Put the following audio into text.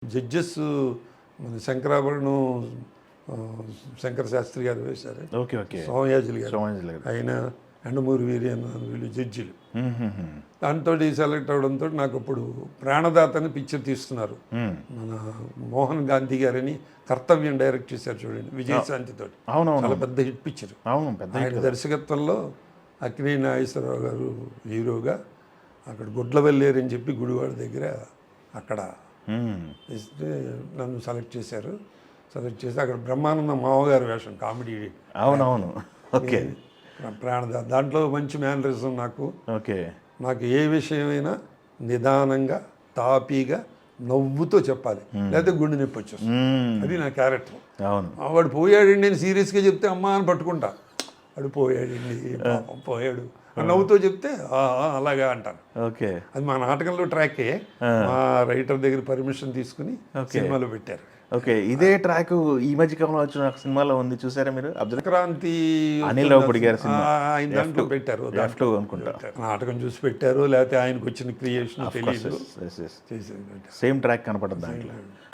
Judges మన శంకరాభరణం ఆ, శంకర శాస్త్రి గారు వేశారు. ఓకే ఓకే సోమయాజులు గారు సోమయాజులు గారు. ఆయన ఎండమూరి వీర్యన్ వీళ్ళు జడ్జిలు. మ్మ్. దాంతో సెలెక్ట్ అవడంతో నాకు ఇప్పుడు ప్రాణదాతని పిక్చర్ తీస్తున్నారు. మన మోహన్ గాంధీ గారని కర్తవ్యం డైరెక్ట్ చేశారు చూడండి, విజయశాంతితో. అవునవును చాలా పెద్ద హిట్ పిక్చర్. అవును పెద్ద ఆయన దర్శకత్వంలో అక్కినే నాగేశ్వరరావు గారు హీరోగా అక్కడ గుడ్లవల్లేరు అని చెప్పి గుడివాడ దగ్గర అక్కడ మ్మ్. ఇస్తే నన్ను సెలెక్ట్ చేశారు. సెలెక్ట్ చేసి అక్కడ బ్రహ్మానంద మామగారు వేషం కామెడీ అవునవును ఓకే ప్రాణదాత. దాంట్లో మంచి మేనరిజం నాకు. ఓకే నాకు ఏ విషయమైనా నిదానంగా తాపీగా నవ్వుతో చెప్పాలి, లేకపోతే గుండె నొప్పి వచ్చేస్తుంది. మ్మ్. అది నా క్యారెక్టర్. అవును వాడు పోయాడండి నేను సీరియస్గా చెప్తే అమ్మా అని పట్టుకుంటా. వాడు పోయాడండి పాపం పోయాడు అని నవ్వుతో చెప్తే "ఆ, ఆ, అలాగా అంటాను. ఓకే అది మా నాటకంలో ట్రాకే. మా రైటర్ దగ్గర పర్మిషన్ తీసుకుని సినిమాలో పెట్టారు. ఓకే ఇదే ట్రాక్ ఈ మధ్య కాలంలో వచ్చిన ఒక సినిమాలో ఉంది, చూసారా మీరు? అబ్దుల్ సంక్రాంతి అనిల్ రావుపూడి గారి సినిమా ఆయన దాంట్లో పెట్టారు. F2 అనుకుంటా. నాటకం చూసి పెట్టారు, లేకపోతే ఆయనకు వచ్చిన క్రియేషన్ తెలియదు, చేసేది. సేమ్ ట్రాక్ కనపడదు దాంట్లో.